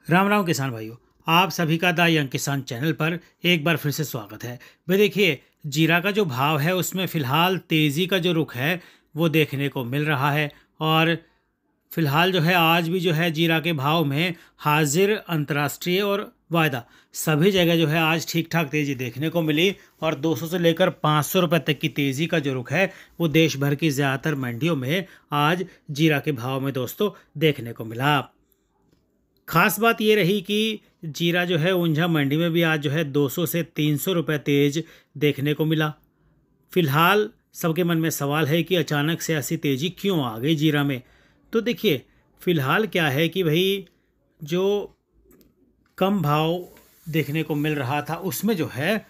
राम राम किसान भाइयों। आप सभी का द यंग किसान चैनल पर एक बार फिर से स्वागत है। भाई देखिए, जीरा का जो भाव है उसमें फिलहाल तेज़ी का जो रुख है वो देखने को मिल रहा है। और फिलहाल जो है आज भी जो है जीरा के भाव में हाजिर अंतर्राष्ट्रीय और वायदा सभी जगह जो है आज ठीक ठाक तेज़ी देखने को मिली। और 200 से लेकर 500 रुपये तक की तेज़ी का जो रुख है वो देश भर की ज़्यादातर मंडियों में आज जीरा के भाव में दोस्तों देखने को मिला। खास बात ये रही कि जीरा जो है ऊंझा मंडी में भी आज जो है 200 से 300 रुपये तेज देखने को मिला। फिलहाल सबके मन में सवाल है कि अचानक से ऐसी तेज़ी क्यों आ गई जीरा में। तो देखिए, फिलहाल क्या है कि भाई जो कम भाव देखने को मिल रहा था उसमें जो है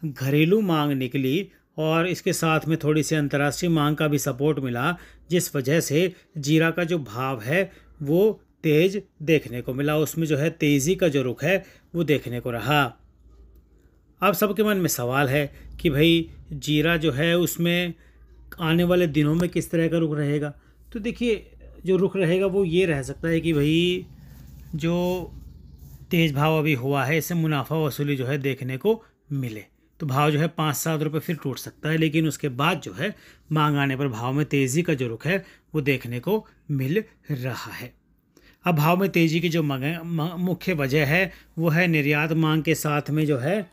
घरेलू मांग निकली और इसके साथ में थोड़ी सी अंतर्राष्ट्रीय मांग का भी सपोर्ट मिला, जिस वजह से जीरा का जो भाव है वो तेज देखने को मिला। उसमें जो है तेज़ी का जो रुख है वो देखने को रहा। अब सबके मन में सवाल है कि भाई जीरा जो है उसमें आने वाले दिनों में किस तरह का रुख रहेगा। तो देखिए, जो रुख रहेगा वो ये रह सकता है कि भाई जो तेज़ भाव अभी हुआ है इससे मुनाफा वसूली जो है देखने को मिले, तो भाव जो है 5-7 रुपये फिर टूट सकता है। लेकिन उसके बाद जो है मांग आने पर भाव में तेज़ी का जो रुख है वो देखने को मिल रहा है। अब भाव में तेज़ी की जो मुख्य वजह है वो है निर्यात मांग के साथ में जो है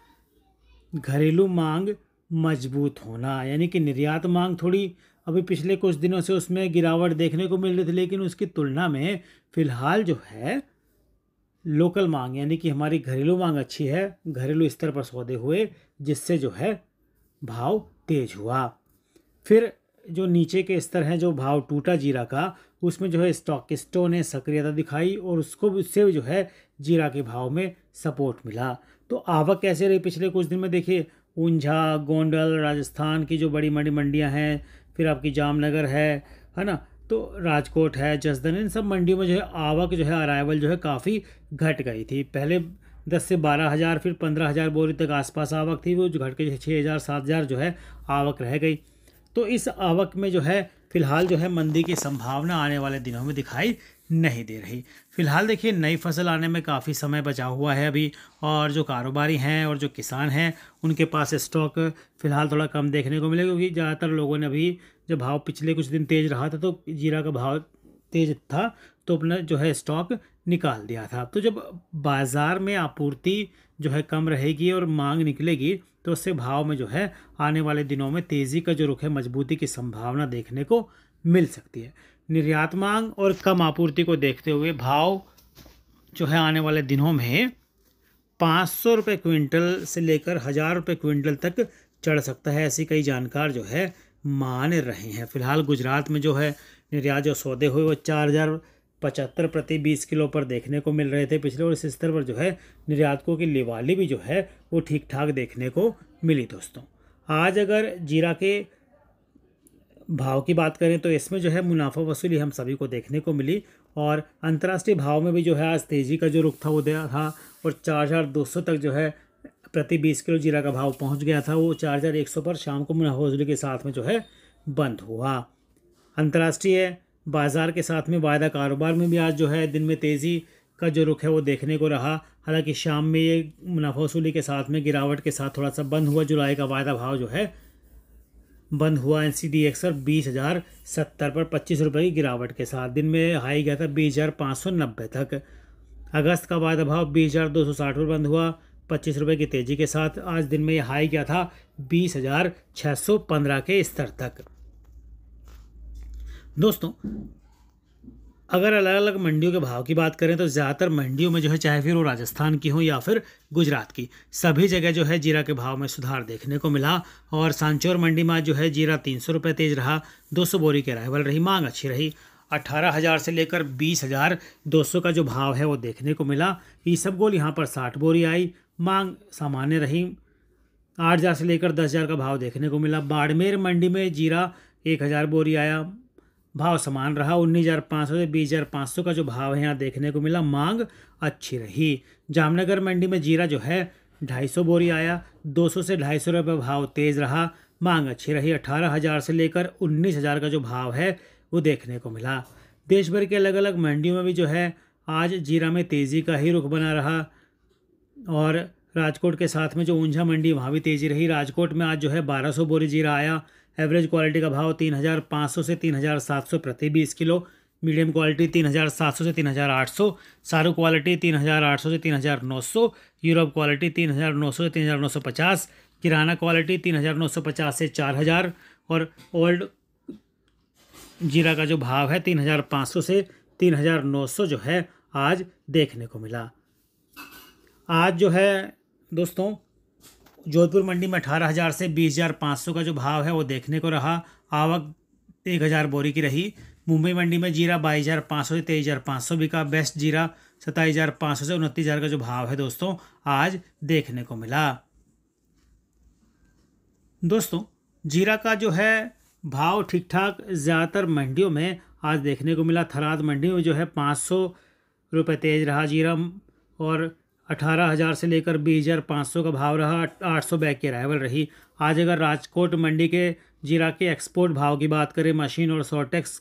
घरेलू मांग मजबूत होना। यानी कि निर्यात मांग थोड़ी अभी पिछले कुछ दिनों से उसमें गिरावट देखने को मिल रही थी, लेकिन उसकी तुलना में फ़िलहाल जो है लोकल मांग यानी कि हमारी घरेलू मांग अच्छी है, घरेलू स्तर पर सौदे हुए, जिससे जो है भाव तेज हुआ। फिर जो नीचे के स्तर हैं, जो भाव टूटा जीरा का, उसमें जो है स्टॉकिस्टों ने सक्रियता दिखाई और उससे जो है जीरा के भाव में सपोर्ट मिला। तो आवक कैसे रही पिछले कुछ दिन में? देखिए, ऊंझा, गोंडल, राजस्थान की जो बड़ी मंडियां हैं, फिर आपकी जामनगर है ना, तो राजकोट है, जसदन, इन सब मंडियों में जो है आवक जो है अराइवल जो है काफ़ी घट गई थी। पहले 10 से 12,000 फिर 15,000 बोरी तक आसपास आवक थी, वो जो घट के 6,000-7,000 जो है आवक रह गई। तो इस आवक में जो है फिलहाल जो है मंदी की संभावना आने वाले दिनों में दिखाई नहीं दे रही। फिलहाल देखिए, नई फसल आने में काफ़ी समय बचा हुआ है अभी, और जो कारोबारी हैं और जो किसान हैं उनके पास स्टॉक फिलहाल थोड़ा कम देखने को मिलेगा, क्योंकि ज़्यादातर लोगों ने अभी जब भाव पिछले कुछ दिन तेज़ रहा था तो जीरा का भाव तेज था तो अपना जो है स्टॉक निकाल दिया था। तो जब बाज़ार में आपूर्ति जो है कम रहेगी और मांग निकलेगी तो उससे भाव में जो है आने वाले दिनों में तेज़ी का जो रुख है मजबूती की संभावना देखने को मिल सकती है। निर्यात मांग और कम आपूर्ति को देखते हुए भाव जो है आने वाले दिनों में 500 रुपये क्विंटल से लेकर 1,000 रुपये क्विंटल तक चढ़ सकता है, ऐसी कई जानकार जो है मान रहे हैं। फिलहाल गुजरात में जो है निर्यात जो सौदे हुए वो 4,075 प्रति 20 किलो पर देखने को मिल रहे थे पिछले, और इस स्तर पर जो है निर्यातकों की लिवाली भी जो है वो ठीक ठाक देखने को मिली। दोस्तों, आज अगर जीरा के भाव की बात करें तो इसमें जो है मुनाफा वसूली हम सभी को देखने को मिली, और अंतर्राष्ट्रीय भाव में भी जो है आज तेज़ी का जो रुख था वो दिया था, और 4,200 तक जो है प्रति 20 किलो जीरा का भाव पहुंच गया था। वो 4,100 पर शाम को मुनाफा वसूली के साथ में जो है बंद हुआ। अंतर्राष्ट्रीय बाज़ार के साथ में वायदा कारोबार में भी आज जो है दिन में तेज़ी का जो रुख है वो देखने को रहा। हालांकि शाम में ये मुनाफा वसूली के साथ में गिरावट के साथ थोड़ा सा बंद हुआ। जुलाई का वायदा भाव जो है बंद हुआ NCDX 20,070 पर 25 रुपये की गिरावट के साथ। दिन में हाई गया था 20,590 तक। अगस्त का वायदा भाव 20,260 पर बंद हुआ 25 रुपये की तेज़ी के साथ। आज दिन में यह हाई गया था 20,615 के स्तर तक। दोस्तों, अगर अलग अलग मंडियों के भाव की बात करें तो ज़्यादातर मंडियों में जो है, चाहे फिर वो राजस्थान की हो या फिर गुजरात की, सभी जगह जो है जीरा के भाव में सुधार देखने को मिला। और सांचौर मंडी में जो है जीरा 300 रुपये तेज रहा, 200 बोरी के अराइवल रही, मांग अच्छी रही। 18,000 से लेकर 20,200 का जो भाव है वो देखने को मिला। ईसबगोल यहाँ पर 60 बोरी आई, मांग सामान्य रही। 8,000 से लेकर 10,000 का भाव देखने को मिला। बाड़मेर मंडी में जीरा 1,000 बोरी आया, भाव समान रहा। 19,500 से 20,500 का जो भाव है यहाँ देखने को मिला, मांग अच्छी रही। जामनगर मंडी में जीरा जो है 250 बोरी आया, 200 से 250 रुपये भाव तेज़ रहा, मांग अच्छी रही। 18,000 से लेकर 19,000 का जो भाव है वो देखने को मिला। देश भर के अलग अलग मंडियों में भी जो है आज जीरा में तेज़ी का ही रुख बना रहा और राजकोट के साथ में जो ऊंझा मंडी वहाँ भी तेज़ी रही। राजकोट में आज जो है 1200 बोरी जीरा आया। एवरेज क्वालिटी का भाव 3500 से 3700 प्रति 20 किलो। मीडियम क्वालिटी 3700 से 3800। सारू क्वालिटी 3800 से 3900। यूरोप क्वालिटी 3900 से 3950। किराना क्वालिटी 3950 से 4000। और ओल्ड जीरा का जो भाव है 3500 से 3900 जो है आज देखने को मिला। आज जो है दोस्तों जोधपुर मंडी में 18,000 से 20,500 का जो भाव है वो देखने को रहा। आवक 1,000 बोरी की रही। मुंबई मंडी में जीरा 22,500 से 23,500 बिका। बेस्ट जीरा 27,500 से 29,000 का जो भाव है दोस्तों आज देखने को मिला। दोस्तों जीरा का जो है भाव ठीक ठाक ज़्यादातर मंडियों में आज देखने को मिला। थराद मंडी में जो है 500 रुपये तेज रहा जीरा और 18,000 से लेकर 20,500 का भाव रहा। 800 बैग की अराइवल रही। आज अगर राजकोट मंडी के जीरा के एक्सपोर्ट भाव की बात करें मशीन और सॉर्टेक्स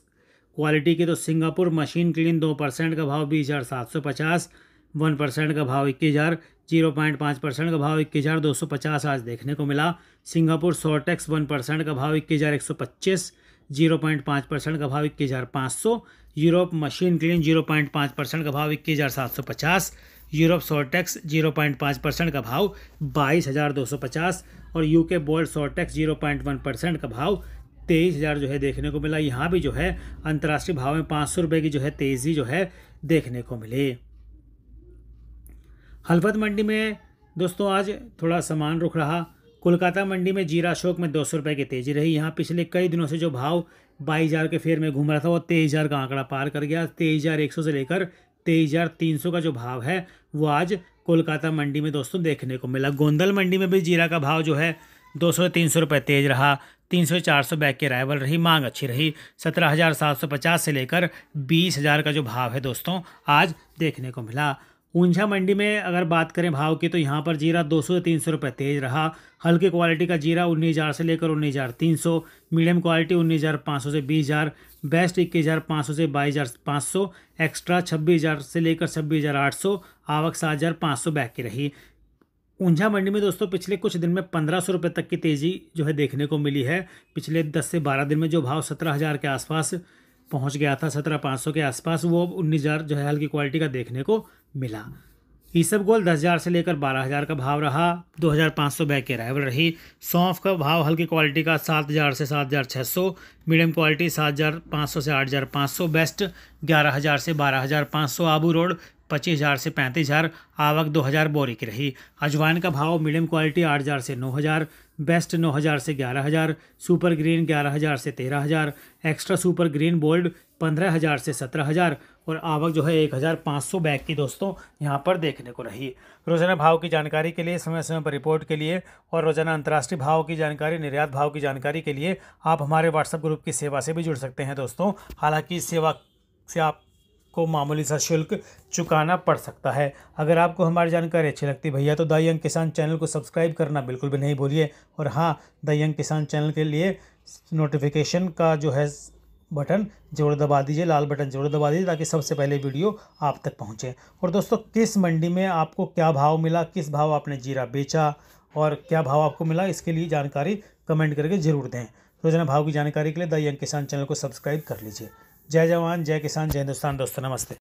क्वालिटी की, तो सिंगापुर मशीन क्लीन 2% का भाव 20,750, 1% का भाव 21,000, 0.5% का भाव 21,250 आज देखने को मिला। सिंगापुर सॉर्टेक्स 1% का भाव 21,125, 0.5% का भाव 21,500। यूरोप मशीन क्लीन 0.5% का भाव 21,750। यूरोप सॉर्टेक्स 0.5% का भाव 22,250 और यूके बोल्ड सॉर्टेक्स 0.1% का भाव 23,000 जो है देखने को मिला। यहाँ भी जो है अंतर्राष्ट्रीय भाव में 500 रुपये की जो है तेज़ी जो है देखने को मिली। हल्फत मंडी में दोस्तों आज थोड़ा समान रुख रहा। कोलकाता मंडी में जीरा अशोक में 200 रुपये की तेज़ी रही। यहाँ पिछले कई दिनों से जो भाव 22,000 के फेर में घूम रहा था वो 23,000 का आंकड़ा पार कर गया। 23,100 से लेकर 23,300 का जो भाव है वो आज कोलकाता मंडी में दोस्तों देखने को मिला। गोंदल मंडी में भी जीरा का भाव जो है 200 से 300 रुपये तेज रहा। 300 से 400 बैग की अराइवल रही। मांग अच्छी रही। 17,750 से लेकर 20,000 का जो भाव है दोस्तों आज देखने को मिला। ऊंझा मंडी में अगर बात करें भाव की, तो यहाँ पर जीरा 200 से 300 रुपये तेज रहा। हल्के क्वालिटी का जीरा 19,000 से लेकर 19,300। मीडियम क्वालिटी 19,500 से 20,000। बेस्ट 21,500 से 22,500। एक्स्ट्रा 26,000 से लेकर 26,800। आवक 7,500 बैग की रही। ऊंझा मंडी में दोस्तों पिछले कुछ दिन में 1,500 रुपये तक की तेज़ी जो है देखने को मिली है। पिछले 10 से 12 दिन में जो भाव 17,000 के आसपास पहुंच गया था, 17,500 के आसपास, वो 19,000 जो है हल्की क्वालिटी का देखने को मिला। ईसबगोल 10,000 से लेकर 12,000 का भाव रहा। 2,500 बैग की अराइवल रही। सौंफ का भाव हल्की क्वालिटी का 7,000 से 7,600। मीडियम क्वालिटी 7,500 से 8,500। बेस्ट 11,000 से 12,500। आबू रोड 25,000 से 35,000। आवक 2,000 बोरी की रही। अजवाइन का भाव मीडियम क्वालिटी 8,000 से 9,000। बेस्ट 9,000 से 11,000। सुपर ग्रीन 11,000 से 13,000। एक्स्ट्रा सुपर ग्रीन बोल्ड 15,000 से 17,000 और आवक जो है 1,500 बैग की दोस्तों यहाँ पर देखने को रही। रोजाना भाव की जानकारी के लिए, समय समय पर रिपोर्ट के लिए और रोजाना अंतर्राष्ट्रीय भाव की जानकारी, निर्यात भाव की जानकारी के लिए आप हमारे व्हाट्सएप ग्रुप की सेवा से भी जुड़ सकते हैं दोस्तों। हालांकि इस सेवा से आपको मामूली सा शुल्क चुकाना पड़ सकता है। अगर आपको हमारी जानकारी अच्छी लगती भैया तो द यंग किसान चैनल को सब्सक्राइब करना बिल्कुल भी नहीं भूलिए। और हाँ, द यंग किसान चैनल के लिए नोटिफिकेशन का जो है बटन जरूर दबा दीजिए, लाल बटन जरूर दबा दीजिए, ताकि सबसे पहले वीडियो आप तक पहुंचे। और दोस्तों किस मंडी में आपको क्या भाव मिला, किस भाव आपने जीरा बेचा और क्या भाव आपको मिला, इसके लिए जानकारी कमेंट करके जरूर दें। रोजाना भाव की जानकारी के लिए द यंग किसान चैनल को सब्सक्राइब कर लीजिए। जय जवान, जय किसान, जय हिंदुस्तान दोस्तों, नमस्ते।